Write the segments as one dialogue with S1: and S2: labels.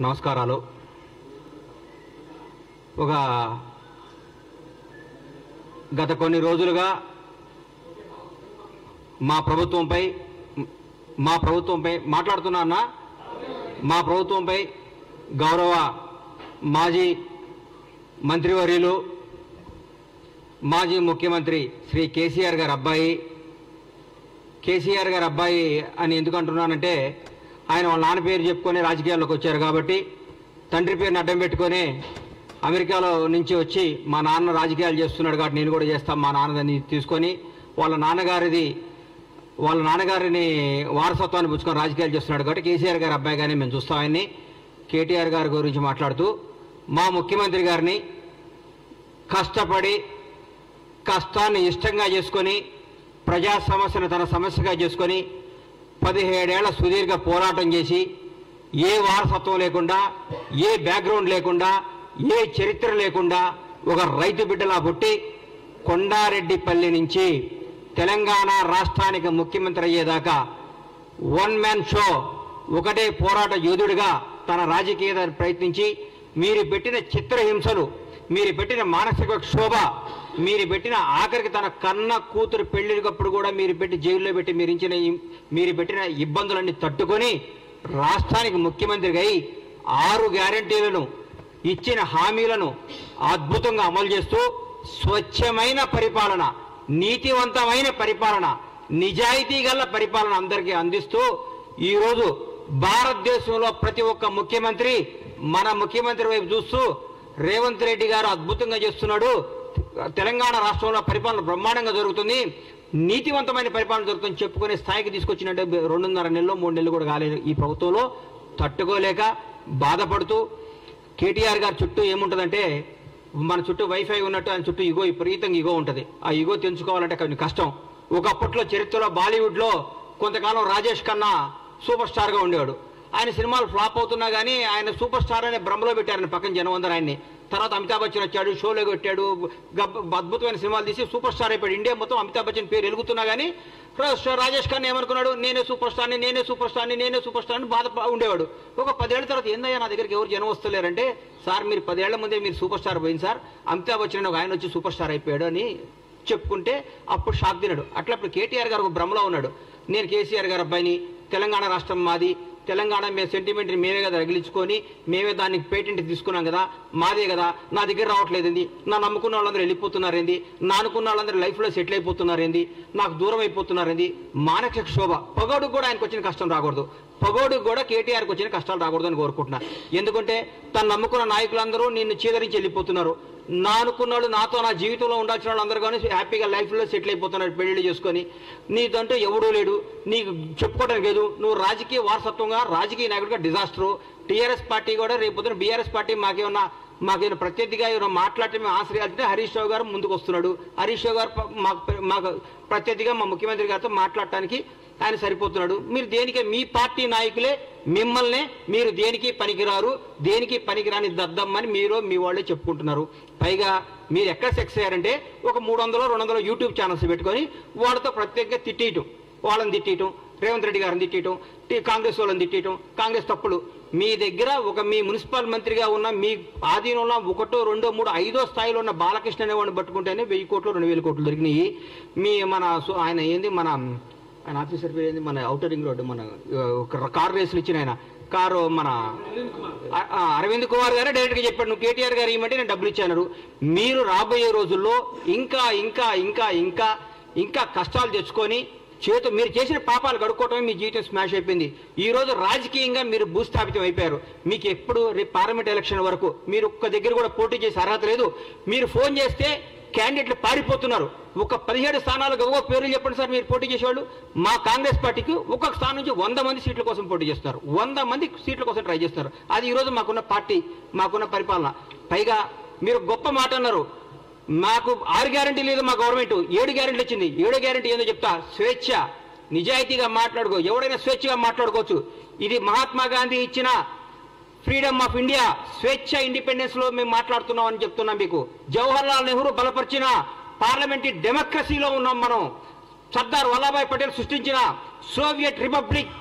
S1: నమస్కారాలు. గత కొన్ని రోజులుగా మా ప్రభుత్వంపై మాట్లాడుతున్నా మా ప్రభుత్వంపై గౌరవ మాజీ మంత్రివర్యులు మాజీ ముఖ్యమంత్రి శ్రీ కేసీఆర్ గారి అబ్బాయి అని ఎందుకు అంటున్నానంటే ఆయన వాళ్ళ నాన్న పేరు చెప్పుకొని రాజకీయాల్లోకి వచ్చారు కాబట్టి తండ్రి పేరుని అడ్డం పెట్టుకొని అమెరికాలో నుంచి వచ్చి మా నాన్న రాజకీయాలు చేస్తున్నాడు కాబట్టి నేను కూడా చేస్తాను మా నాన్నదని తీసుకొని వాళ్ళ నాన్నగారిని వారసత్వాన్ని పుచ్చుకొని రాజకీయాలు చేస్తున్నాడు కాబట్టి కేసీఆర్ గారి అబ్బాయిగానే మేము చూస్తాం. ఆయన్ని కేటీఆర్ గారి గురించి మాట్లాడుతూ మా ముఖ్యమంత్రి గారిని కష్టపడి కష్టాన్ని ఇష్టంగా చేసుకొని ప్రజా సమస్యను తన సమస్యగా చేసుకొని 17 ఏళ్ల సుదీర్ఘ పోరాటం చేసి ఏ వారసత్వం లేకుండా ఏ బ్యాక్గ్రౌండ్ లేకుండా ఏ చరిత్ర లేకుండా ఒక రైతు బిడ్డలా పుట్టి కొండారెడ్డిపల్లి నుంచి తెలంగాణ రాష్ట్రానికి ముఖ్యమంత్రి అయ్యేదాకా వన్ మ్యాన్ షో ఒకటే పోరాట యోధుడిగా తన రాజకీయ ప్రయత్నించి మీరు పెట్టిన చిత్రహింసలు, మీరు పెట్టిన మానసిక క్షోభ, మీరు పెట్టిన ఆఖరికి తన కన్న కూతురు పెళ్లికప్పుడు కూడా మీరు పెట్టి జైల్లో పెట్టి మీరు పెట్టిన ఇబ్బందులన్నీ తట్టుకొని రాష్ట్రానికి ముఖ్యమంత్రిగా అయి 6 గ్యారంటీలను ఇచ్చిన హామీలను అద్భుతంగా అమలు చేస్తూ స్వచ్ఛమైన పరిపాలన, నీతివంతమైన పరిపాలన, నిజాయితీ గల పరిపాలన అందరికీ అందిస్తూ ఈరోజు భారతదేశంలో ప్రతి ఒక్క ముఖ్యమంత్రి మన ముఖ్యమంత్రి వైపు చూస్తూ రేవంత్ రెడ్డి గారు అద్భుతంగా చేస్తున్నాడు, తెలంగాణ రాష్ట్రంలో పరిపాలన బ్రహ్మాండంగా జరుగుతుంది, నీతివంతమైన పరిపాలన జరుగుతుంది చెప్పుకునే స్థాయికి తీసుకొచ్చినట్టు 2.5 నెలలు 3 నెలలు కూడా కాలేదు. ఈ ప్రభుత్వంలో తట్టుకోలేక బాధపడుతూ కేటీఆర్ గారి చుట్టూ ఏముంటుందంటే మన చుట్టూ వైఫై ఉన్నట్టు ఆయన చుట్టూ విపరీతంగా ఈగో ఉంటుంది. ఆ ఈగో తెంచుకోవాలంటే కొంచెం కష్టం. ఒకప్పట్లో చరిత్రలో బాలీవుడ్లో కొంతకాలం రాజేష్ ఖన్నా సూపర్ స్టార్గా ఉండేవాడు. ఆయన సినిమాలు ఫ్లాప్ అవుతున్నా కానీ ఆయన సూపర్ స్టార్ అనే భ్రమలో పెట్టారని పక్కన జనం అందరూ ఆయన్ని. తర్వాత అమితాబ్ బచ్చన్ వచ్చాడు, షోలో కొట్టాడు, అద్భుతమైన సినిమాలు తీసి సూపర్ స్టార్ అయిపోయాడు. ఇండియా మొత్తం అమితాబ్ బచ్చన్ పేరు ఎలుగుతున్నా కానీ రాజేష్ ఖన్నా ఏమనుకున్నాడు, నేనే సూపర్ స్టార్ని బాధ ఉండేవాడు. ఒక 10 ఏళ్ల తర్వాత ఏందయ్యా నా దగ్గరికి ఎవరు జనం వస్తలేరంటే, సార్ మీరు 10 ఏళ్ల ముందే మీరు సూపర్ స్టార్ పోయింది సార్, అమితాబ్ బచ్చన్ ఒక ఆయన వచ్చి సూపర్ స్టార్ అయిపోయాడు అని చెప్పుకుంటే అప్పుడు షాక్ తిన్నాడు. అట్లా ఇప్పుడు కేటీఆర్ గారు ఒక భ్రమలో ఉన్నాడు. నేను కేసీఆర్ గారి అబ్బాయిని, తెలంగాణ రాష్ట్రం మాది, తెలంగాణ మేము సెంటిమెంట్ని మేమే కదా రగిలించుకొని మేమే దానికి పేటెంట్ తీసుకున్నాం కదా, మాదే కదా, నా దగ్గర రావట్లేదండి, నా నమ్ముకున్న వాళ్ళందరూ వెళ్ళిపోతున్నారేంది, నా అనుకున్న వాళ్ళందరూ లైఫ్లో సెటిల్ అయిపోతున్నారేంది, నాకు దూరం అయిపోతున్నారేంది, మానసిక శోభ. పగోడుకు కూడా ఆయనకు వచ్చిన కష్టం రాకూడదు, పగోడుకు కూడా కేటీఆర్కి వచ్చిన కష్టాలు రాకూడదు అని కోరుకుంటున్నా. ఎందుకంటే తను నమ్ముకున్న నాయకులందరూ నిన్ను చీదరించి వెళ్ళిపోతున్నారు. నా అనుకున్నాడు నాతో నా జీవితంలో ఉండాల్సిన వాళ్ళు అందరూ కానీ హ్యాపీగా లైఫ్లో సెటిల్ అయిపోతున్నాడు పెళ్లిళ్ళు చేసుకొని. నీదంటూ ఎవడూ లేడు, నీకు చెప్పుకోవడానికి లేదు, నువ్వు రాజకీయ వారసత్వంగా రాజకీయ నాయకుడిగా డిజాస్టరు. టీఆర్ఎస్ పార్టీ కూడా రేపు బీఆర్ఎస్ పార్టీ మాకేమన్నా ప్రత్యర్థిగా ఏమైనా మాట్లాడితే మేము ఆశ్రయాలంటే హరీష్ రావు గారు ముందుకు వస్తున్నాడు. హరీష్ రావు గారు మాకు ప్రత్యర్థిగా మా ముఖ్యమంత్రి గారితో మాట్లాడటానికి ఆయన సరిపోతున్నాడు. మీరు దేనికి, మీ పార్టీ నాయకులే మిమ్మల్ని మీరు దేనికి పనికిరారు, దేనికి పనికిరాని దద్దమ్మని మీరు మీ వాళ్ళే చెప్పుకుంటున్నారు. పైగా మీరు ఎక్కడ సెక్స్ అయ్యారంటే ఒక 300-200 యూట్యూబ్ ఛానల్స్ పెట్టుకొని వాళ్ళతో ప్రత్యేకంగా తిట్టేయటం, వాళ్ళని తిట్టేయటం, రేవంత్ రెడ్డి గారిని తిట్టేయటం, కాంగ్రెస్ వాళ్ళని తిట్టేయటం, కాంగ్రెస్ తప్పులు. మీ దగ్గర మీ మున్సిపల్ మంత్రిగా ఉన్న మీ ఆధీనంలో 1, 2, 3, 5వ స్థాయిలో ఉన్న బాలకృష్ణ అనేవాడిని పట్టుకుంటేనే 1000 కోట్లు 2000 కోట్లు దొరికినాయి. ఆయన ఏంది ఆయన ఆఫీసర్ పేరు ఏంది, మన ఔటర్ రింగ్ రోడ్డు మన కారు రేసులు ఇచ్చిన ఆయన కారు మన అరవింద్ కుమార్ గారే డైరెక్ట్గా చెప్పాడు, నువ్వు కేటీఆర్ గారు ఇవ్వమంటే నేను డబ్బులు ఇచ్చాను. మీరు రాబోయే రోజుల్లో ఇంకా ఇంకా ఇంకా ఇంకా ఇంకా కష్టాలు తెచ్చుకొని మీరు చేసిన పాపాలు కడుక్కోవటమే మీ జీవితం స్మాష్ అయిపోయింది. ఈరోజు రాజకీయంగా మీరు భూస్థాపితం అయిపోయారు. మీకు ఎప్పుడు రేపు పార్లమెంట్ ఎలక్షన్ వరకు మీరు ఒక్క దగ్గర కూడా పోటీ చేసే అర్హత లేదు. మీరు ఫోన్ చేస్తే క్యాండిడేట్లు పారిపోతున్నారు. ఒక 17 స్థానాలకు ఒక్కొక్క పేర్లు చెప్పండి సార్ మీరు పోటీ చేసేవాళ్ళు. మా కాంగ్రెస్ పార్టీకి ఒక్కొక్క స్థానం నుంచి 100 మంది సీట్ల కోసం పోటీ చేస్తారు, 100 మంది సీట్ల కోసం ట్రై చేస్తారు. అది ఈరోజు మాకున్న పార్టీ, మాకున్న పరిపాలన. పైగా మీరు గొప్ప మాట అన్నారు, మాకు 6 గ్యారెంటీ లేదు మా గవర్నమెంట్, 7 గ్యారెంటీలు ఇచ్చింది. 7వ గ్యారెంటీ ఏందో చెప్తా, స్వేచ్ఛ, నిజాయితీగా మాట్లాడుకో, ఎవడైనా స్వేచ్ఛగా మాట్లాడుకోవచ్చు. ఇది మహాత్మా గాంధీ ఇచ్చిన ఫ్రీడమ్ ఆఫ్ ఇండియా, స్వేచ్ఛ, ఇండిపెండెన్స్ లో మేము మాట్లాడుతున్నాం అని చెప్తున్నాం మీకు. జవహర్లాల్ నెహ్రూ బలపరిచిన పార్లమెంటరీ డెమోక్రసీలో ఉన్నాం మనం. సర్దార్ వల్లభాయ్ పటేల్ సృష్టించిన సోవియట్ రిపబ్లిక్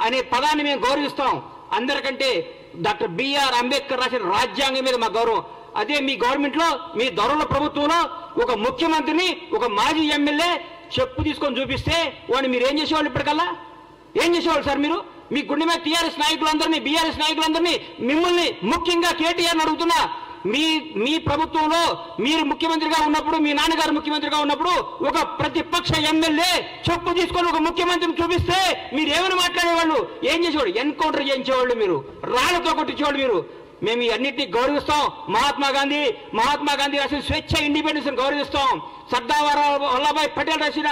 S1: అనే పదాన్ని మేము గౌరవిస్తాం. అందరికంటే డాక్టర్ బిఆర్ అంబేద్కర్ రాసిన రాజ్యాంగం మీద మా గౌరవం. అదే మీ గవర్నమెంట్లో, మీ దొరల ప్రభుత్వంలో ఒక ముఖ్యమంత్రిని, ఒక మాజీ ఎమ్మెల్యే చెప్పు తీసుకొని చూపిస్తే వాడిని మీరు ఏం చేసేవాళ్ళు? ఇప్పటికల్లా ఏం చేసేవాళ్ళు సార్ మీరు? మీ గుండె మీద టీఆర్ఎస్ నాయకులందరినీ, బీఆర్ఎస్ నాయకులందరినీ, మిమ్మల్ని ముఖ్యంగా కేటీఆర్ని అడుగుతున్నా, మీ ప్రభుత్వంలో మీరు ముఖ్యమంత్రిగా ఉన్నప్పుడు, మీ నాన్నగారు ముఖ్యమంత్రిగా ఉన్నప్పుడు ఒక ప్రతిపక్ష ఎమ్మెల్యే చెప్పు తీసుకొని ఒక ముఖ్యమంత్రిని చూపిస్తే మీరు ఏమైనా మాట్లాడేవాళ్ళు? ఏం చేసేవాళ్ళు? ఎన్కౌంటర్ చేయించేవాళ్ళు, మీరు రాళ్లతో కొట్టించేవాళ్ళు. మీరు మేము ఈ అన్నింటినీ గౌరవిస్తాం. మహాత్మా గాంధీ రాసిన స్వేచ్ఛ, ఇండిపెండెన్స్ గౌరవిస్తాం. సర్దార్ వల్లభాయ్ పటేల్ రాసిన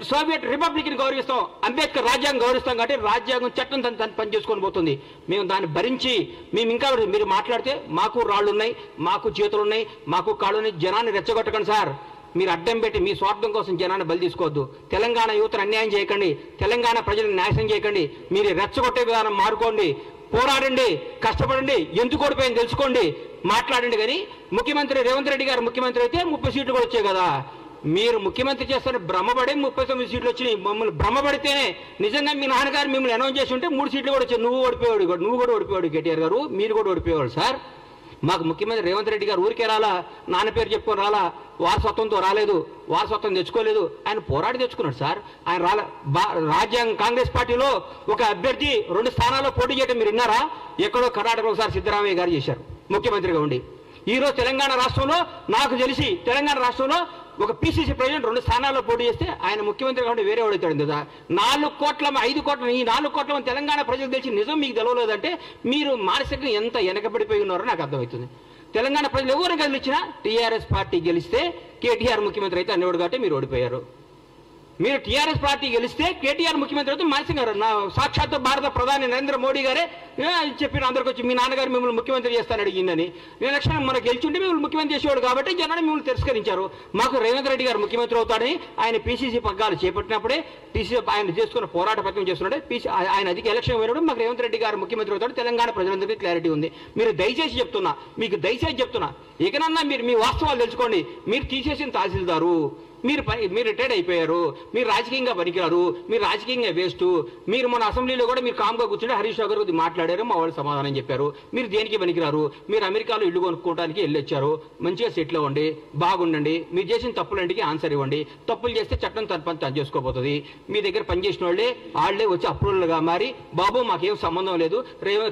S1: సోవియట్ రిపబ్లిక్ ని గౌరవిస్తాం. అంబేద్కర్ రాజ్యాంగం గౌరవిస్తాం. కాబట్టి రాజ్యాంగం చట్టం తను పని చేసుకొని పోతుంది. మేము దాన్ని భరించి మేము ఇంకా మీరు మాట్లాడితే మాకు రాళ్ళు ఉన్నాయి, మాకు చేతులు ఉన్నాయి, మాకు కాళ్ళు ఉన్నాయి. జనాన్ని రెచ్చగొట్టకండి సార్. మీరు అడ్డం పెట్టి మీ స్వార్థం కోసం జనాన్ని బలి తీసుకోవద్దు. తెలంగాణ యువతను అన్యాయం చేయకండి. తెలంగాణ ప్రజలను నాశనం చేయకండి. మీరు రెచ్చగొట్టే విధానం మారుకోండి. పోరాడండి, కష్టపడండి, ఎందుకు ఓడిపోయింది తెలుసుకోండి, మాట్లాడండి. కానీ ముఖ్యమంత్రి రేవంత్ రెడ్డి గారు ముఖ్యమంత్రి అయితే 30 సీట్లు కూడా వచ్చాయి కదా. మీరు ముఖ్యమంత్రి చేస్తారని భ్రమపడే 39 సీట్లు వచ్చినాయి. మమ్మల్ని భ్రమపడితేనే నిజంగా మీ నాన్నగారు మిమ్మల్ని అనౌన్స్ చేసి ఉంటే 3 సీట్లు కూడా వచ్చాయి. నువ్వు కూడా ఓడిపోయాడు కేటీఆర్ గారు, మీరు కూడా ఓడిపోయేవాడు సార్. మాకు ముఖ్యమంత్రి రేవంత్ రెడ్డి గారు ఊరికే రాలా, నాన్న పేరు చెప్పుకొని రాలా, వారసత్వంతో రాలేదు, వారసత్వం తెచ్చుకోలేదు. ఆయన పోరాడి తెచ్చుకున్నాడు సార్. ఆయన రాజ్యాంగ కాంగ్రెస్ పార్టీలో ఒక అభ్యర్థి 2 స్థానాల్లో పోటీ చేయడం మీరు విన్నారా? ఎక్కడో కర్ణాటకలో ఒకసారి సిద్ధరామయ్య గారు చేశారు ముఖ్యమంత్రిగా ఉండి. ఈరోజు తెలంగాణ రాష్ట్రంలో నాకు తెలిసి తెలంగాణ రాష్ట్రంలో ఒక పిసిసి ప్రెసిడెంట్ 2 స్థానాల్లో పోటీ చేస్తే ఆయన ముఖ్యమంత్రి కాబట్టి వేరే వాడు అవుతాడు కదా. 4 కోట్ల 5 కోట్ల ఈ 4 కోట్ల తెలంగాణ ప్రజలకు తెలిసి నిజం మీకు తెలవలేదంటే మీరు మానసికంగా ఎంత వెనకబడిపోయి ఉన్నారో నాకు అర్థమవుతుంది. తెలంగాణ ప్రజలు ఎవరు గెలిచినా టీఆర్ఎస్ పార్టీ గెలిస్తే కేటీఆర్ ముఖ్యమంత్రి అయితే అనేవాడు కాబట్టి మీరు ఓడిపోయారు. మీరు టీఆర్ఎస్ పార్టీ గెలిస్తే కేటీఆర్ ముఖ్యమంత్రి అయితే మానసికంగా సాక్షాత్ భారత ప్రధాని నరేంద్ర మోడీ గారే చెప్పిన అందరికి వచ్చి మీ నాన్నగారు మిమ్మల్ని ముఖ్యమంత్రి చేస్తాను అడిగిందని. ఎలక్షన్ మనకు గెలిచుంటే మిమ్మల్ని ముఖ్యమంత్రి చేసేవాడు కాబట్టి జనాన్ని మిమ్మల్ని తిరస్కరించారు. మాకు రేవంత్ రెడ్డి గారు ముఖ్యమంత్రి అవుతాడని ఆయన పీసీసీ పగ్గాలు చేపట్టినప్పుడే పీసీసీ ఆయన చేసుకున్న పోరాట పత్రం చేస్తున్నాడే ఆయన అధిక ఎలక్షన్ పోయినప్పుడు మాకు రేవంత్ రెడ్డి గారు ముఖ్యమంత్రి అవుతాడు. తెలంగాణ ప్రజలందరికీ క్లారిటీ ఉంది. మీరు దయచేసి చెప్తున్నా, మీకు దయచేసి చెప్తున్నా, ఇకనన్నా మీరు మీ వాస్తవాలు తెలుసుకోండి. మీరు తీసేసిన తహసీల్దారు, మీరు రిటైర్డ్ అయిపోయారు, మీరు రాజకీయంగా పనికిరారు, మీరు రాజకీయంగా వేస్ట్. మీరు మన అసెంబ్లీలో కూడా మీరు కామ్గా కూర్చుంటే హరీష్ రావు గారు మాట్లాడారు, మా వాళ్ళు సమాధానం చెప్పారు. మీరు దేనికి పనికిరారు, మీరు అమెరికాలో ఇల్లు కొనుక్కోవడానికి వెళ్ళొచ్చారు, మంచిగా సెటిల్ అవ్వండి, బాగుండండి. మీరు చేసిన తప్పులంటికి ఆన్సర్ ఇవ్వండి. తప్పులు చేస్తే చట్టం తను చేసుకోబోతుంది. మీ దగ్గర పనిచేసిన వాళ్ళే వచ్చి అప్రూవల్గా మారి బాబు మాకేం సంబంధం లేదు,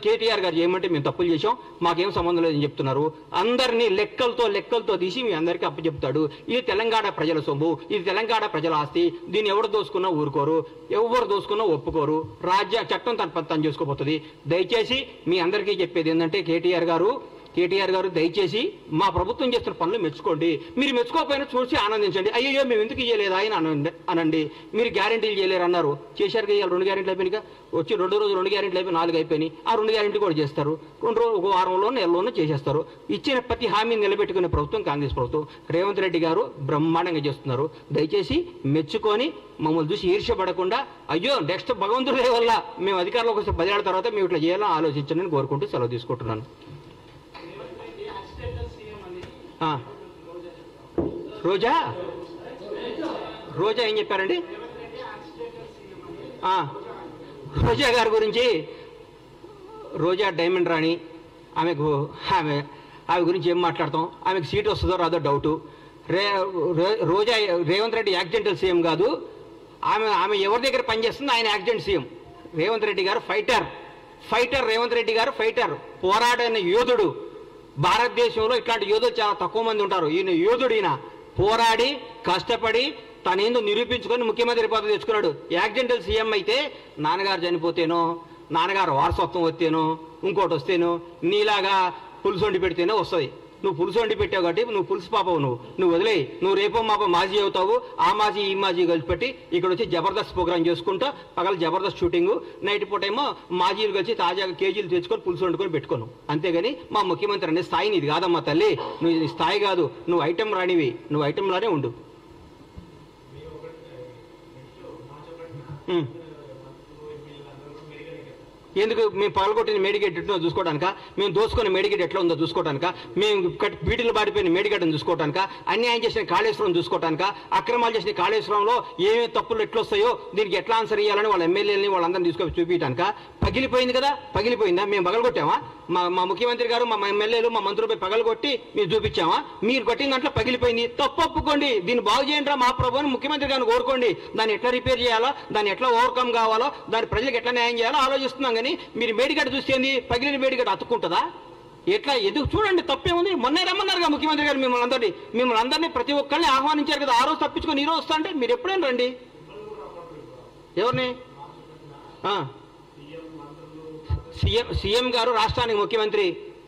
S1: కేటీఆర్ గారు చేయమంటే మేము తప్పులు చేసాం, మాకేం సంబంధం లేదని చెప్తున్నారు. అందరినీ లెక్కలతో తీసి మీ అందరికీ అప్పచెప్తాడు. ఇది తెలంగాణ ప్రజల సొమ్ము, ఇది తెలంగాణ ప్రజల ఆస్తి. దీన్ని ఎవరు దోసుకున్నా ఊరుకోరు, ఎవరు దోసుకున్నా ఒప్పుకోరు. చట్టం తను చేసుకోబోతుంది. దయచేసి మీ అందరికీ చెప్పేది ఏంటంటే కేటీఆర్ గారు దయచేసి మా ప్రభుత్వం చేస్తున్న పనులు మెచ్చుకోండి. మీరు మెచ్చుకోకపోయినా చూసి ఆనందించండి. అయ్యో మేము ఎందుకు చేయలేదా అని అనండి. మీరు గ్యారెంటీలు చేయలేరు అన్నారు, చేశారు కదా. 2 గ్యారెంటీలు అయిపోయినాయి, వచ్చి 2 రోజులు 2 గ్యారెంటీలు అయిపోయి 4 అయిపోయినాయి. ఆ 2 గ్యారెంటీ కూడా చేస్తారు. 2 రోజులు, 1 వారంలో, నెలలోనూ చేసేస్తారు. ఇచ్చిన ప్రతి హామీని నిలబెట్టుకునే ప్రభుత్వం కాంగ్రెస్ ప్రభుత్వం. రేవంత్ రెడ్డి గారు బ్రహ్మాండంగా చేస్తున్నారు. దయచేసి మెచ్చుకొని మమ్మల్ని చూసి ఈర్ష్యపడకుండా అయ్యో నెక్స్ట్ భగవంతుడి వల్ల మేము అధికారంలోకి వస్తే 10 ఏళ్ల తర్వాత మేము ఇట్లా చేయాలని ఆలోచించండి కోరుకుంటూ సెలవు తీసుకుంటున్నాను. రోజా ఏం చెప్పారండి? రోజా గారి గురించి, రోజా డైమండ్ రాణి, ఆమె గురించి ఏం మాట్లాడతాం? ఆమెకు సీట్ వస్తుందో రాదో డౌటు. రోజా రేవంత్ రెడ్డి యాక్సిడెంటల్ సీఎం కాదు. ఆమె ఎవరి దగ్గర పనిచేస్తుంది? ఆయన యాక్సిడెంట్ సీఎం. రేవంత్ రెడ్డి గారు ఫైటర్. రేవంత్ రెడ్డి గారు ఫైటర్, పోరాడైన యోధుడు. భారతదేశంలో ఇట్లాంటి యోధులు చాలా తక్కువ మంది ఉంటారు. ఈయన యోధుడు. ఈయన పోరాడి కష్టపడి తనేందో నిరూపించుకొని ముఖ్యమంత్రి పదవి తెచ్చుకున్నాడు. యాక్సిడెంటల్ సీఎం అయితే నాన్నగారు చనిపోతేనో, నాన్నగారు వారసత్వం వస్తేనో, ఇంకోటి వస్తేనో, నీలాగా పులుసు వండి పెడితేనే వస్తుంది. నువ్వు పులుసు వండి పెట్టావు కాబట్టి నువ్వు పులుసు పాపవు. నువ్వు వదిలేయి. నువ్వు రేపో మాపో మాజీ అవుతావు. ఆ మాజీ ఈ మాజీ కలిసి పెట్టి ఇక్కడ వచ్చి జబర్దస్త్ ప్రోగ్రామ్ చేసుకుంటా, పగల జబర్దస్త్ షూటింగ్, నైట్ పూట ఏమో మాజీలు కలిసి తాజాగా కేజీలు తెచ్చుకొని పులుసు వండుకొని పెట్టుకోను. అంతేగాని మా ముఖ్యమంత్రి అనే స్థాయి నీది కాదమ్మా తల్లి. నువ్వు స్థాయి కాదు, నువ్వు ఐటెం రానివి, నువ్వు ఐటెంలానే ఉండు. ఎందుకు మేము పగలగొట్టిన మేడిగేట్ ఎట్లా చూసుకోవడానిక, మేము దోసుకున్న మేడిగేట్ ఎట్లా ఉందో చూసుకోవడానిక, మేము బీటీలు బారిపోయిన మేడిగడ్డను చూసుకోవడానిక, అన్యాయం చేసిన కాళేశ్వరం చూసుకోవడానిక, అక్రమాలు చేసిన కాళేశ్వరంలో ఏమేమి తప్పులు ఎట్లా వస్తాయో దీనికి ఎట్లా ఆన్సర్ ఇవ్వాలని వాళ్ళ ఎమ్మెల్యేలని వాళ్ళందరినీ తీసుకొని చూపించడానిక. పగిలిపోయింది కదా, పగిలిపోయిందా? మేము పగలగొట్టామా? మా ముఖ్యమంత్రి గారు మా ఎమ్మెల్యేలు మా మంత్రులపై పగలగొట్టి మీరు చూపించామా? మీరు కొట్టిన దాంట్లో పగిలిపోయింది, తప్పు ఒప్పుకోండి, దీన్ని బాగు చేయండి మా ప్రభుత్వం ముఖ్యమంత్రి గారిని కోరుకోండి. దాన్ని ఎట్లా రిపేర్ చేయాలో, దాన్ని ఎట్లా ఓవర్కమ్ కావాలో, దాని ప్రజలకు ఎట్లా న్యాయం చేయాలో ఆలోచిస్తున్నాం. కానీ మీరు మేడిగడ్డ చూస్తేంది, పగిలిన మేడిగడ్డ అతుక్కుంటుందా? ఎట్లా ఎదుగు చూడండి, తప్పేముంది? మొన్నే రమ్మన్నారుగా ముఖ్యమంత్రి గారు మిమ్మల్ని అందరినీ ప్రతి ఒక్కరిని ఆహ్వానించారు కదా. ఆ రోజు తప్పించుకొని ఈ రోజు వస్తా అంటే మీరు ఎప్పుడైనా రండి. ఎవరిని? సీఎం గారు రాష్ట్రానికి ముఖ్యమంత్రి,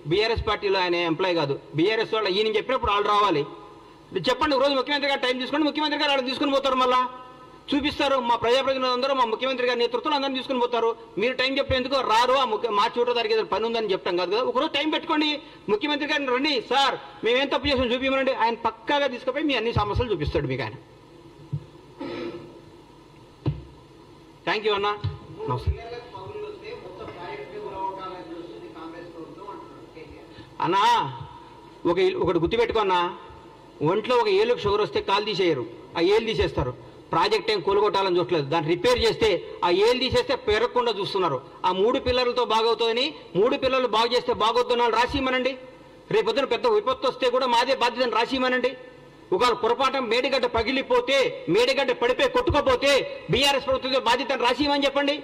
S1: బీఆర్ఎస్ పార్టీలో ఆయన ఎంప్లాయ్ కాదు. బీఆర్ఎస్ వాళ్ళు ఈయన చెప్పినప్పుడు వాళ్ళు రావాలి. చెప్పండి, రోజు ముఖ్యమంత్రి గారు టైం తీసుకోండి, ముఖ్యమంత్రి గారు వాళ్ళు తీసుకుని పోతారు, మళ్ళా చూపిస్తారు. మా ప్రజాప్రతినిధులందరూ మా ముఖ్యమంత్రి గారి నేతృత్వంలో అందరినీ తీసుకుని పోతారు. మీరు టైం చెప్పేందుకు రారు. మార్చి 1వ తారీఖు ఏదైనా పని ఉందని చెప్తాం కాదు కదా. ఒకరోజు టైం పెట్టుకోండి, ముఖ్యమంత్రి గారిని రండి, సార్ మేమేం తప్పు చేసాం చూపించమనండి. ఆయన పక్కాగా తీసుకుపోయి మీ అన్ని సమస్యలు చూపిస్తాడు మీకు ఆయన. థ్యాంక్ యూ అన్న. అన్నా ఒకటి గుర్తుపెట్టుకున్నా, ఒంట్లో ఒక ఏళ్ళకి షుగర్ వస్తే కాలు తీసేయరు, ఆ ఏళ్ళు తీసేస్తారు. ప్రాజెక్ట్ ఏం కూలగొట్టాలని చూడలేదు, దాన్ని రిపేర్ చేస్తే ఆ ఏళ్ళు తీసేస్తే పెరగకుండా చూస్తున్నారు. ఆ 3 పిల్లలతో బాగవుతుందని, 3 పిల్లలు బాగు చేస్తే బాగవుతున్నాను రాసిమనండి. రేపొద్దున పెద్ద విపత్తు వస్తే కూడా మాదే బాధ్యతను రాసిమనండి. ఒకవేళ పొరపాటు మేడిగడ్డ పగిలిపోతే, మేడిగడ్డ పడిపోయి కొట్టుకోపోతే బీఆర్ఎస్ ప్రభుత్వం బాధ్యతను రాసిమని చెప్పండి.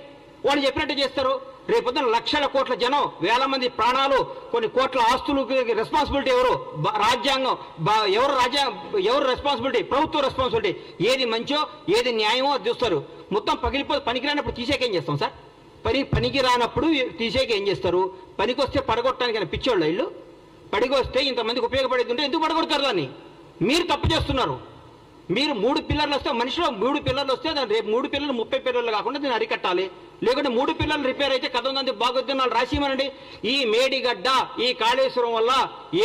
S1: వాళ్ళు చెప్పినట్టు చేస్తారు. రేపొద్దున లక్షల కోట్ల జనం, వేల మంది ప్రాణాలు, కొన్ని కోట్ల ఆస్తులు రెస్పాన్సిబిలిటీ ఎవరు? రాజ్యాంగం. ఎవరు రెస్పాన్సిబిలిటీ? ప్రభుత్వ రెస్పాన్సిబిలిటీ. ఏది మంచో ఏది న్యాయమో అది చూస్తారు. మొత్తం పనికిరానప్పుడు తీసేకేం చేస్తాం సార్? పనికి రానప్పుడు తీసేకేం చేస్తారు? పనికి వస్తే పడగొట్టడానికి పిచ్చోళ్ళు ఇల్లు. పడికొస్తే ఇంతమందికి ఉపయోగపడేది ఉంటే ఎందుకు పడగొడతారు దాన్ని? మీరు తప్పు చేస్తున్నారు. మీరు 3 పిల్లర్లు వస్తే, మనిషిలో 3 పిల్లర్లు వస్తే రేపు 3 పిల్లలు 30 పిల్లలు కాకుండా దీన్ని అరికట్టాలి. లేకుంటే 3 పిల్లలు రిపేర్ అయితే కథ ఉందని బాగొద్దున్నాళ్ళు రాసిమనండి. ఈ మేడిగడ్డ, ఈ కాళేశ్వరం వల్ల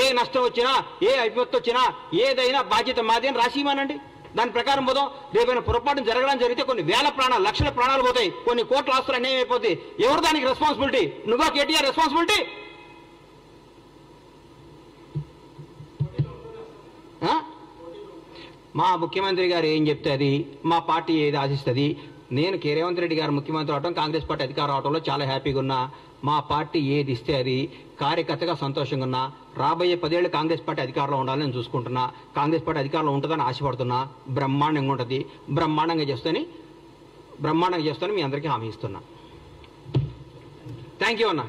S1: ఏ నష్టం వచ్చినా, ఏ విపత్తు వచ్చినా ఏదైనా బాధ్యత మాది అని రాసిమనండి. దాని ప్రకారం పోదాం. రేపైనా పొరపాటు జరగడం జరిగితే కొన్ని వేల ప్రాణాలు, లక్షల ప్రాణాలు పోతాయి, కొన్ని కోట్ల ఆస్తులు అన్యాయం అయిపోతాయి. ఎవరు దానికి రెస్పాన్సిబిలిటీ? నువ్వా కేటీఆర్ రెస్పాన్సిబిలిటీ? మా ముఖ్యమంత్రి గారు ఏం చెప్తే అది, మా పార్టీ ఏది ఆశిస్తుంది. నేను రేవంత్ రెడ్డి గారు ముఖ్యమంత్రి అవటం, కాంగ్రెస్ పార్టీ అధికారం అవటంలో చాలా హ్యాపీగా ఉన్నా. మా పార్టీ ఏది ఇస్తే అది కార్యకర్తగా సంతోషంగా ఉన్నా. రాబోయే 10 ఏళ్ళు కాంగ్రెస్ పార్టీ అధికారంలో ఉండాలని నేను చూసుకుంటున్నా. కాంగ్రెస్ పార్టీ అధికారంలో ఉంటుందని ఆశపడుతున్నా. బ్రహ్మాండంగా ఉంటుంది, బ్రహ్మాండంగా చేస్తానని మీ అందరికీ హామీ ఇస్తున్నా. థ్యాంక్ యూ అన్న.